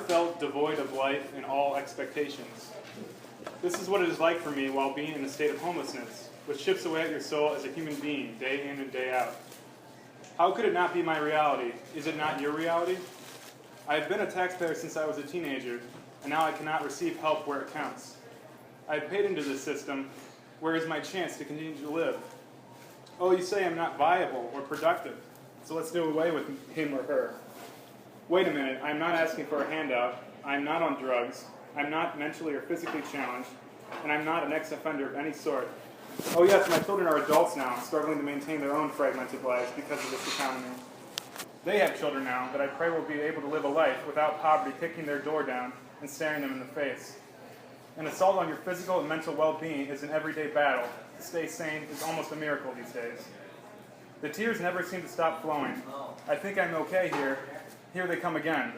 Felt devoid of life and all expectations. This is what it is like for me while being in a state of homelessness, which chips away at your soul as a human being, day in and day out. How could it not be my reality? Is it not your reality? I have been a taxpayer since I was a teenager, and now I cannot receive help where it counts. I have paid into this system. Where is my chance to continue to live? Oh, you say I'm not viable or productive, so let's do away with him or her. Wait a minute, I'm not asking for a handout, I'm not on drugs, I'm not mentally or physically challenged, and I'm not an ex-offender of any sort. Oh yes, my children are adults now, struggling to maintain their own fragmented lives because of this economy. They have children now that I pray will be able to live a life without poverty kicking their door down and staring them in the face. An assault on your physical and mental well-being is an everyday battle. To stay sane is almost a miracle these days. The tears never seem to stop flowing. I think I'm okay here. Here they come again.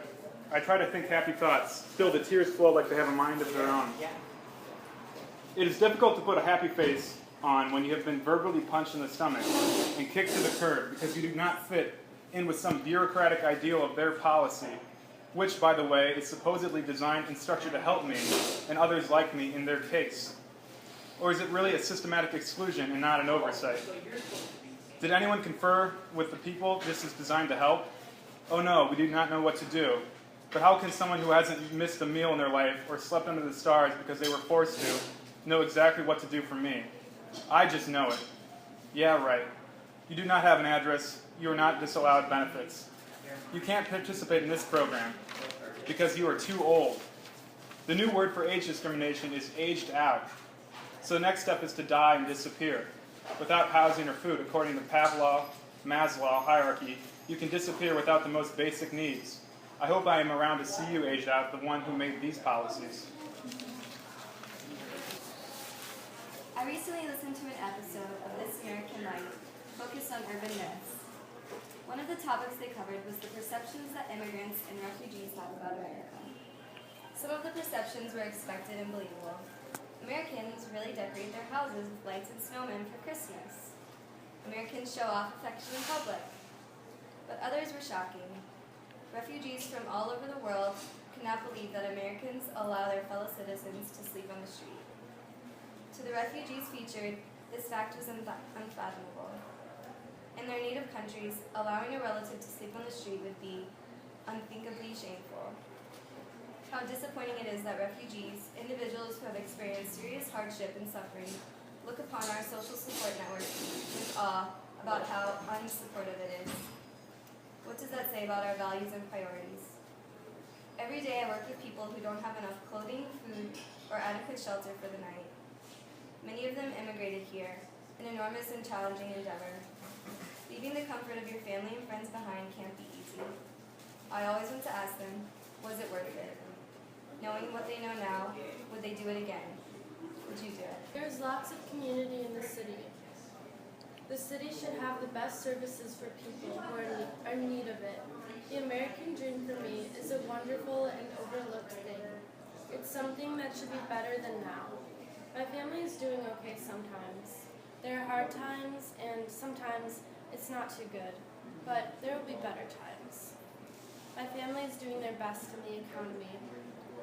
I try to think happy thoughts. Still, the tears flow like they have a mind of their own. It is difficult to put a happy face on when you have been verbally punched in the stomach and kicked to the curb because you do not fit in with some bureaucratic ideal of their policy, which, by the way, is supposedly designed and structured to help me and others like me in their case. Or is it really a systematic exclusion and not an oversight? Did anyone confer with the people this is designed to help? Oh no, we do not know what to do. But how can someone who hasn't missed a meal in their life or slept under the stars because they were forced to know exactly what to do for me? I just know it. Yeah, right. You do not have an address. You are not disallowed benefits. You can't participate in this program because you are too old. The new word for age discrimination is aged out. So the next step is to die and disappear. Without housing or food, according to Maslow hierarchy, you can disappear without the most basic needs. I hope I am around to see you aged out, the one who made these policies. I recently listened to an episode of This American Life focused on urban myths. One of the topics they covered was the perceptions that immigrants and refugees have about America. Some of the perceptions were expected and believable. Americans really decorate their houses with lights and snowmen for Christmas. Americans show off affection in public. But others were shocking. Refugees from all over the world could not believe that Americans allow their fellow citizens to sleep on the street. To the refugees featured, this fact was unfathomable. In their native countries, allowing a relative to sleep on the street would be unthinkably shameful. How disappointing it is that refugees, individuals who have experienced serious hardship and suffering, look upon our social support network with awe about how unsupportive it is. What does that say about our values and priorities? Every day I work with people who don't have enough clothing, food, or adequate shelter for the night. Many of them immigrated here, an enormous and challenging endeavor. Leaving the comfort of your family and friends behind can't be easy. I always want to ask them, was it worth it? Knowing what they know now, would they do it again? Would you do it? There's lots of community in the city. The city should have the best services for people who are in need of it. The American dream for me is a wonderful and overlooked thing. It's something that should be better than now. My family is doing okay sometimes. There are hard times, and sometimes it's not too good, but there will be better times. My family is doing their best in the economy.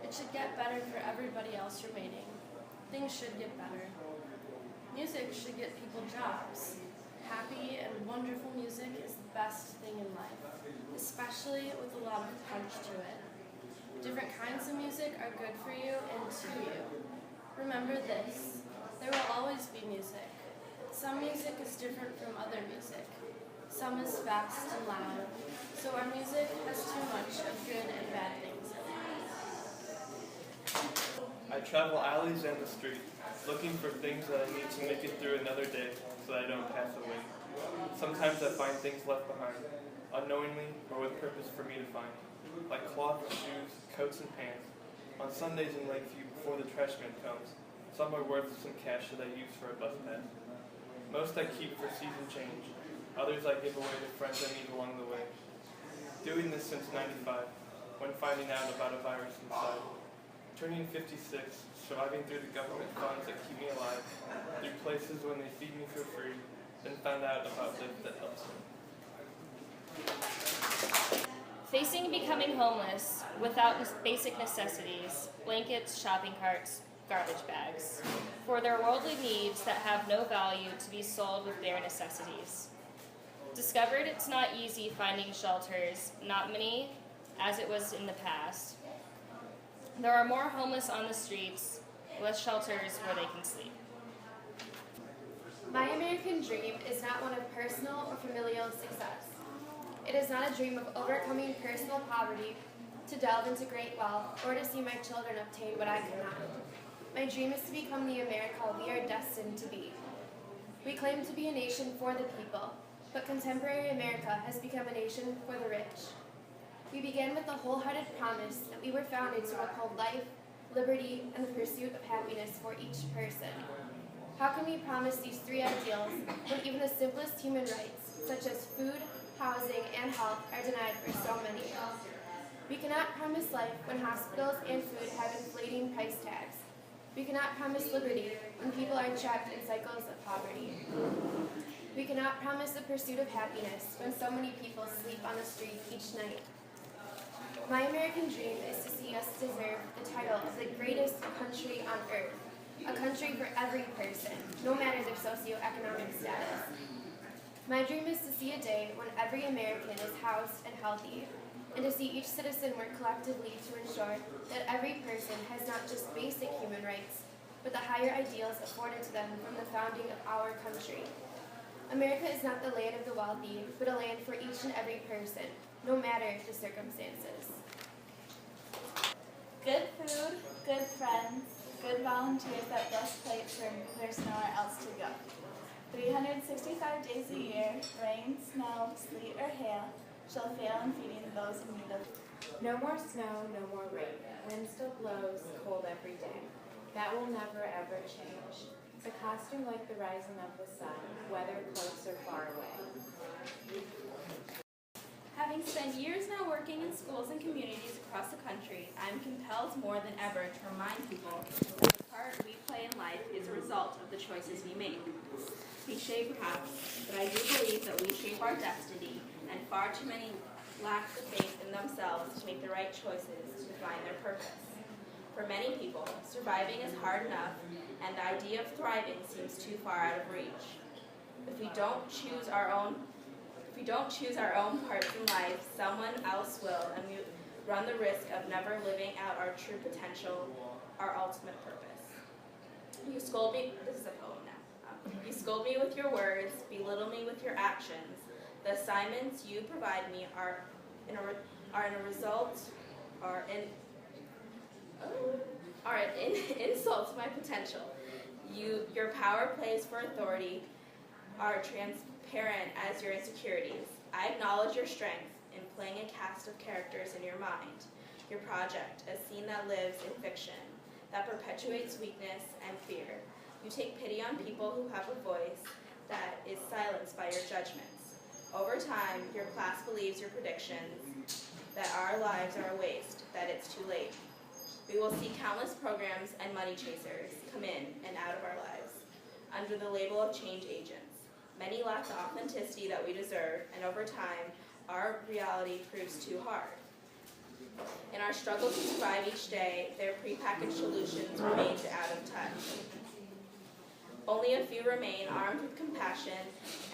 It should get better for everybody else remaining. Things should get better. Music should get people jobs. Happy and wonderful music is the best thing in life, especially with a lot of punch to it. Different kinds of music are good for you and to you. Remember this, there will always be music. Some music is different from other music. Some is fast and loud, so our music has too much of good and bad things in it. I travel alleys and the street, looking for things that I need to make it through another day so that I don't pass away. Sometimes I find things left behind, unknowingly or with purpose for me to find, like cloth, shoes, coats, and pants. On Sundays in Lakeview before the trash man comes, some are worth some cash that I use for a bus pass. Most I keep for season change, others I give away to friends I meet along the way. Doing this since '95, when finding out about a virus inside. Turning 56, surviving through the government funds that keep me alive, through places when they feed me for free, then found out about Live that helps me. Facing becoming homeless without basic necessities, blankets, shopping carts, garbage bags, for their worldly needs that have no value to be sold with bare necessities. Discovered it's not easy finding shelters, not many as it was in the past. There are more homeless on the streets, less shelters where they can sleep. My American dream is not one of personal or familial success. It is not a dream of overcoming personal poverty, to delve into great wealth, or to see my children obtain what I could not. My dream is to become the America we are destined to be. We claim to be a nation for the people, but contemporary America has become a nation for the rich. We began with the wholehearted promise that we were founded to uphold life, liberty, and the pursuit of happiness for each person. How can we promise these three ideals when even the simplest human rights, such as food, housing, and health, are denied for so many? We cannot promise life when hospitals and food have inflating price tags. We cannot promise liberty when people are trapped in cycles of poverty. We cannot promise the pursuit of happiness when so many people sleep on the street each night. My American dream is to see us deserve the title of the greatest country on earth, a country for every person, no matter their socioeconomic status. My dream is to see a day when every American is housed and healthy, and to see each citizen work collectively to ensure that every person has not just basic human rights, but the higher ideals afforded to them from the founding of our country. America is not the land of the wealthy, but a land for each and every person, no matter the circumstances. Good food, good friends, good volunteers that bless plates when there's nowhere else to go. 365 days a year, rain, snow, sleet, or hail, shall fail in feeding those in need of. No more snow, no more rain. Wind still blows, cold every day. That will never ever change. The costume like the rising of the sun, weather close or far away. Having spent years now working in schools and communities across the country, I am compelled more than ever to remind people that the part we play in life is a result of the choices we make. Cliché perhaps, but I do believe that we shape our destiny, and far too many lack the faith in themselves to make the right choices to find their purpose. For many people, surviving is hard enough, and the idea of thriving seems too far out of reach. If we don't choose our own parts in life, someone else will, and we run the risk of never living out our true potential, our ultimate purpose. You scold me, this is a poem now. You scold me with your words, belittle me with your actions. The assignments you provide me are an insult to my potential. Your power plays for authority are transparent as your insecurities. I acknowledge your strength in playing a cast of characters in your mind. Your project, a scene that lives in fiction, that perpetuates weakness and fear. You take pity on people who have a voice that is silenced by your judgments. Over time, your class believes your predictions that our lives are a waste, that it's too late. We will see countless programs and money chasers come in and out of our lives under the label of change agents. Many lack the authenticity that we deserve, and over time, our reality proves too hard. In our struggle to survive each day, their prepackaged solutions remain out of touch. Only a few remain armed with compassion,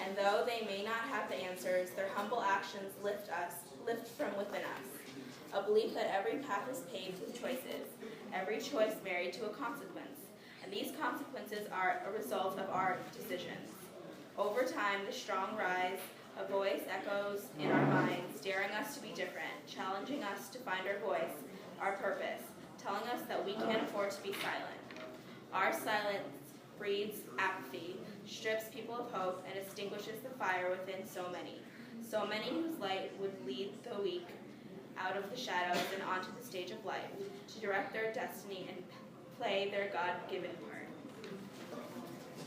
and though they may not have the answers, their humble actions lift from within us. A belief that every path is paved with choices, every choice married to a consequence, and these consequences are a result of our decisions. Over time, the strong rise, a voice echoes in our minds, daring us to be different, challenging us to find our voice, our purpose, telling us that we can't afford to be silent. Our silence breeds apathy, strips people of hope, and extinguishes the fire within so many whose light would lead the weak out of the shadows and onto the stage of life, to direct their destiny and play their God-given part.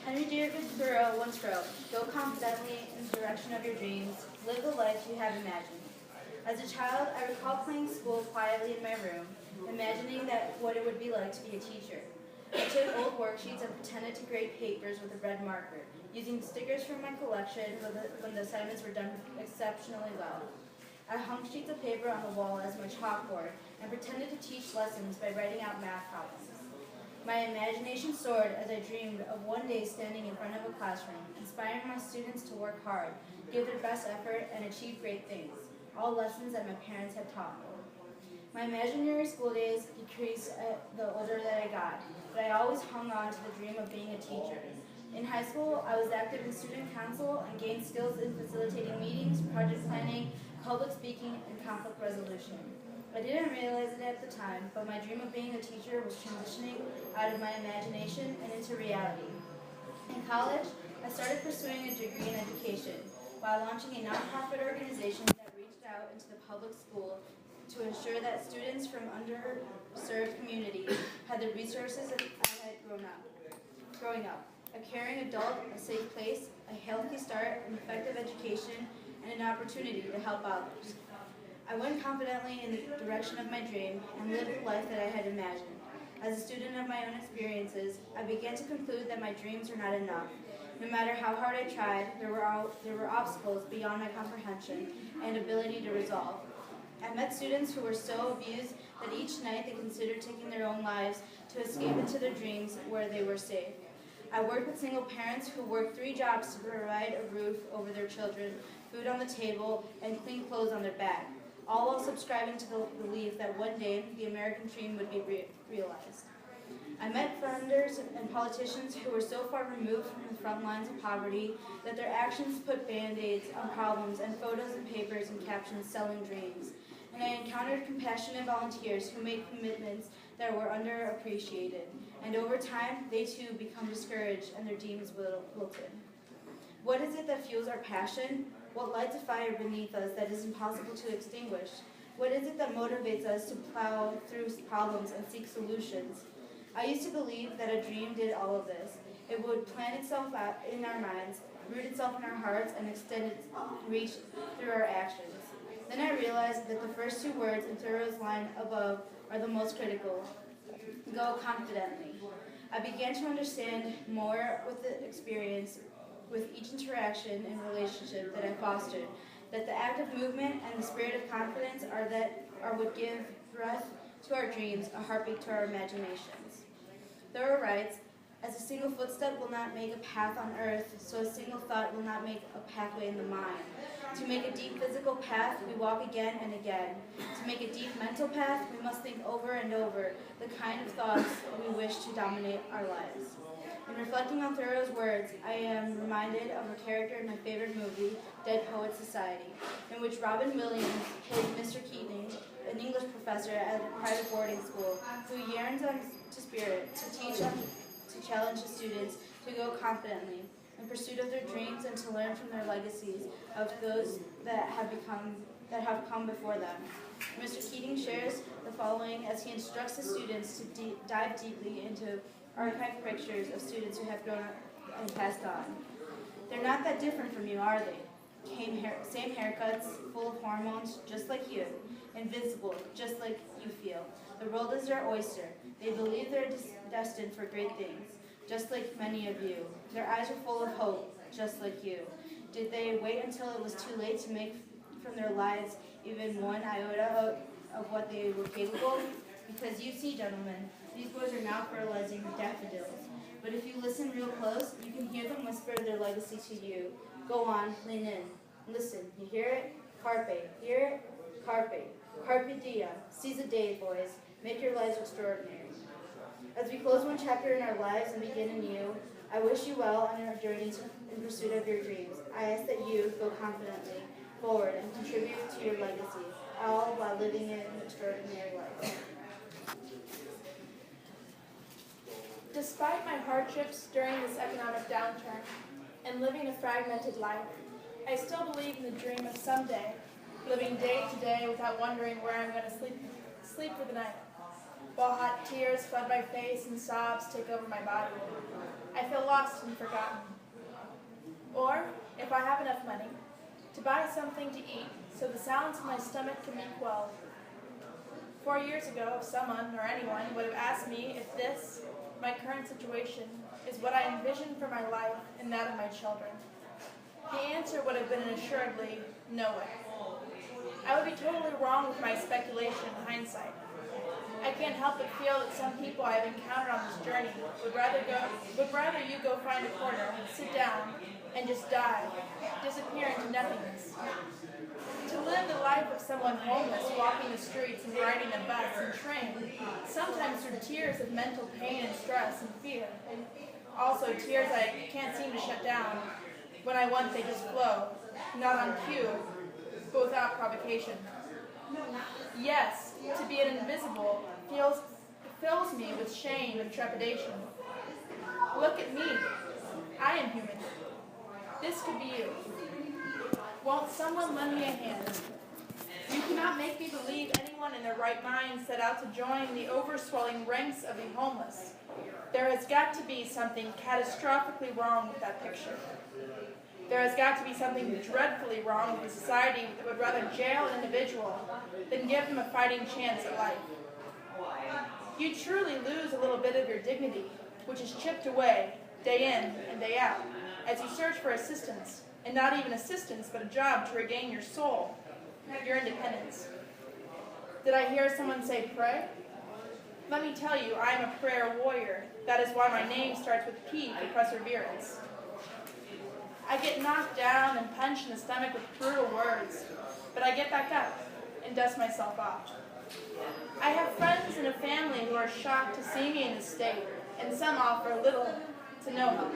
Henry David Thoreau once wrote, "Go confidently in the direction of your dreams, live the life you have imagined." As a child, I recall playing school quietly in my room, imagining what it would be like to be a teacher. I took old worksheets and pretended to grade papers with a red marker, using stickers from my collection when the assignments were done exceptionally well. I hung sheets of paper on the wall as my chalkboard and pretended to teach lessons by writing out math problems. My imagination soared as I dreamed of one day standing in front of a classroom, inspiring my students to work hard, give their best effort, and achieve great things, all lessons that my parents had taught me. My imaginary school days decreased the older that I got, but I always hung on to the dream of being a teacher. In high school, I was active in student council and gained skills in facilitating meetings, project planning, public speaking, and conflict resolution. I didn't realize it at the time, but my dream of being a teacher was transitioning out of my imagination and into reality. In college, I started pursuing a degree in education while launching a nonprofit organization that reached out into the public school to ensure that students from underserved communities had the resources that I had growing up. A caring adult, a safe place, a healthy start, an effective education, and an opportunity to help others. I went confidently in the direction of my dream and lived the life that I had imagined. As a student of my own experiences, I began to conclude that my dreams were not enough. No matter how hard I tried, there were obstacles beyond my comprehension and ability to resolve. I met students who were so abused that each night they considered taking their own lives to escape into their dreams where they were safe. I worked with single parents who worked 3 jobs to provide a roof over their children, food on the table, and clean clothes on their back, all while subscribing to the belief that one day the American dream would be realized. I met funders and politicians who were so far removed from the front lines of poverty that their actions put band-aids on problems and photos and papers and captions selling dreams. And I encountered compassionate volunteers who made commitments that were underappreciated. And over time, they too become discouraged and their dreams wilted. What is it that fuels our passion? What lights a fire beneath us that is impossible to extinguish? What is it that motivates us to plow through problems and seek solutions? I used to believe that a dream did all of this. It would plant itself out in our minds, root itself in our hearts, and extend its reach through our actions. Then I realized that the first 2 words in Thoreau's line above are the most critical. Go confidently. I began to understand more with the experience, with each interaction and relationship that I fostered, that the act of movement and the spirit of confidence are what give breath to our dreams, a heartbeat to our imaginations. Thoreau writes, as a single footstep will not make a path on earth, so a single thought will not make a pathway in the mind. To make a deep physical path, we walk again and again. To make a deep mental path, we must think over and over the kind of thoughts we wish to dominate our lives. In reflecting on Thoreau's words, I am reminded of a character in my favorite movie, Dead Poets Society, in which Robin Williams played Mr. Keating, an English professor at a private boarding school, who yearns on to spirit, to challenge the students to go confidently in pursuit of their dreams and to learn from their legacies of those that have come before them. Mr. Keating shares the following as he instructs the students to dive deeply into archived pictures of students who have grown up and passed on. They're not that different from you, are they? Same haircuts, full of hormones, just like you. Invisible, just like you feel. The world is their oyster. They believe they're destined for great things, just like many of you. Their eyes are full of hope, just like you. Did they wait until it was too late to make from their lives even one iota of what they were capable? Because you see, gentlemen, these boys are now fertilizing daffodils. But if you listen real close, you can hear them whisper their legacy to you. Go on, lean in. Listen, you hear it? Carpe. Hear it? Carpe. Carpe diem. Seize the day, boys. Make your lives extraordinary. As we close one chapter in our lives and begin anew, I wish you well on your journey in pursuit of your dreams. I ask that you go confidently forward and contribute to your legacy, all while living an extraordinary life. Despite my hardships during this economic downturn and living a fragmented life, I still believe in the dream of someday, living day to day without wondering where I'm going to sleep for the night, while hot tears flood my face and sobs take over my body. I feel lost and forgotten. Or, if I have enough money, to buy something to eat so the sounds in my stomach can be quelled. 4 years ago, if someone or anyone would have asked me if this, my current situation, is what I envisioned for my life and that of my children, the answer would have been an assuredly no way. I would be totally wrong with my speculation in hindsight. I can't help but feel that some people I have encountered on this journey would rather you go find a corner, sit down, and just die, disappear into nothingness. To live the life of someone homeless, walking the streets and riding a bus and train, sometimes through tears of mental pain and stress and fear. Also tears I can't seem to shut down. When I want, they just flow, not on cue, but without provocation. Yes, to be an invisible fills me with shame and trepidation. Look at me. I am human. This could be you. Won't someone lend me a hand? You cannot make me believe anyone in their right mind set out to join the overswelling ranks of the homeless. There has got to be something catastrophically wrong with that picture. There has got to be something dreadfully wrong with a society that would rather jail an individual than give him a fighting chance at life. You truly lose a little bit of your dignity, which is chipped away, day in and day out, as you search for assistance, and not even assistance, but a job to regain your soul, your independence. Did I hear someone say pray? Let me tell you, I am a prayer warrior. That is why my name starts with P for perseverance. I get knocked down and punched in the stomach with brutal words, but I get back up and dust myself off. I have friends and a family who are shocked to see me in this state, and some offer little to no help.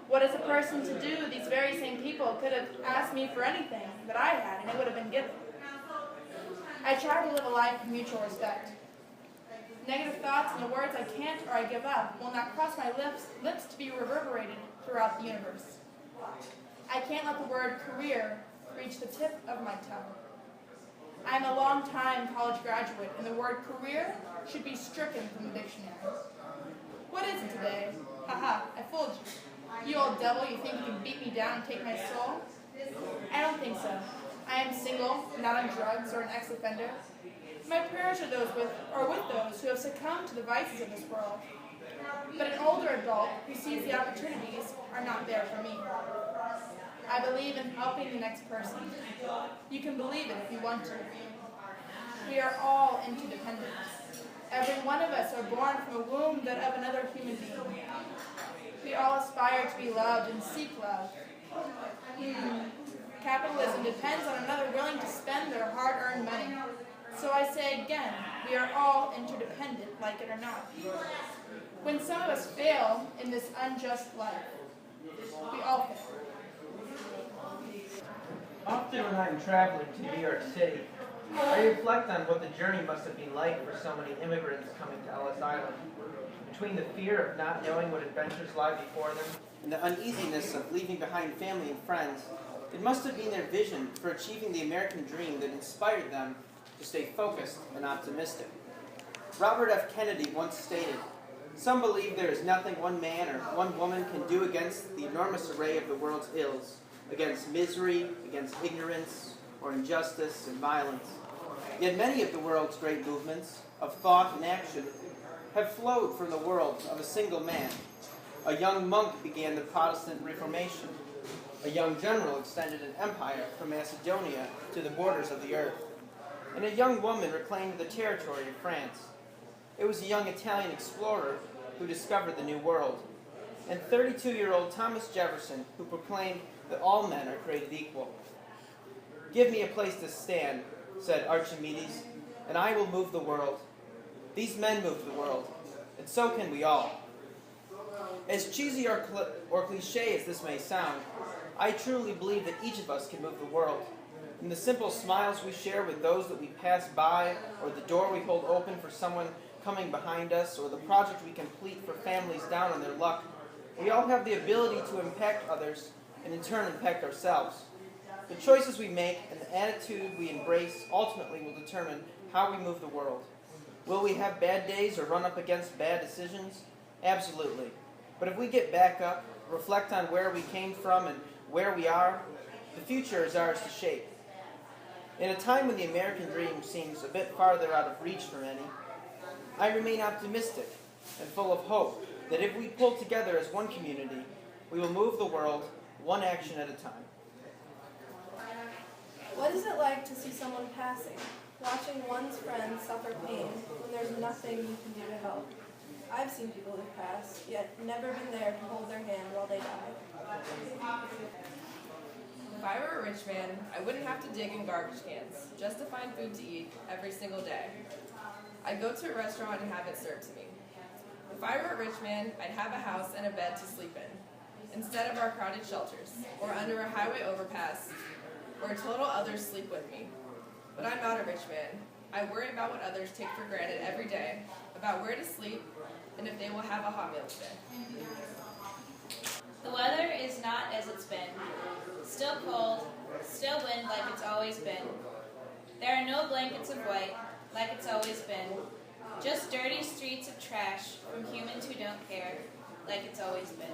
What is a person to do? These very same people could have asked me for anything that I had, and it would have been given. I try to live a life of mutual respect. Negative thoughts and the words I can't or I give up will not cross my lips to be reverberated throughout the universe. I can't let the word career reach the tip of my tongue. I am a long-time college graduate, and the word career should be stricken from the dictionary. What is it today? Haha, I fooled you. You old devil, you think you can beat me down and take my soul? I don't think so. I am single, not on drugs or an ex-offender. My prayers are with those who have succumbed to the vices of this world. But an older adult who sees the opportunities are not there for me. I believe in helping the next person. You can believe it if you want to. We are all interdependent. Every one of us are born from a womb of another human being. We all aspire to be loved and seek love. Capitalism depends on another willing to spend their hard-earned money. So I say again, we are all interdependent, like it or not. When some of us fail in this unjust life, we all fail. Often when I'm traveling to New York City, I reflect on what the journey must have been like for so many immigrants coming to Ellis Island. Between the fear of not knowing what adventures lie before them and the uneasiness of leaving behind family and friends, it must have been their vision for achieving the American dream that inspired them to stay focused and optimistic. Robert F. Kennedy once stated, "Some believe there is nothing one man or one woman can do against the enormous array of the world's ills, against misery, against ignorance, or injustice and violence. Yet many of the world's great movements of thought and action have flowed from the world of a single man. A young monk began the Protestant Reformation. A young general extended an empire from Macedonia to the borders of the earth. And a young woman reclaimed the territory of France. It was a young Italian explorer who discovered the New World. And 32-year-old Thomas Jefferson who proclaimed that all men are created equal. Give me a place to stand, said Archimedes, and I will move the world. These men moved the world, and so can we all. As cheesy or cliche as this may sound, I truly believe that each of us can move the world. In the simple smiles we share with those that we pass by, or the door we hold open for someone coming behind us, or the project we complete for families down on their luck, we all have the ability to impact others and in turn impact ourselves. The choices we make and the attitude we embrace ultimately will determine how we move the world. Will we have bad days or run up against bad decisions? Absolutely. But if we get back up, reflect on where we came from and where we are, the future is ours to shape. In a time when the American dream seems a bit farther out of reach for many, I remain optimistic and full of hope that if we pull together as one community, we will move the world one action at a time. What is it like to see someone passing, watching one's friends suffer pain when there's nothing you can do to help? I've seen people who pass, yet never been there to hold their hand while they die. If I were a rich man, I wouldn't have to dig in garbage cans just to find food to eat every single day. I'd go to a restaurant and have it served to me. If I were a rich man, I'd have a house and a bed to sleep in, instead of our crowded shelters, or under a highway overpass, where total others sleep with me. But I'm not a rich man. I worry about what others take for granted every day, about where to sleep, and if they will have a hot meal today. The weather is not as it's been. Still cold, still wind like it's always been. There are no blankets of white like it's always been. Just dirty streets of trash from humans who don't care like it's always been.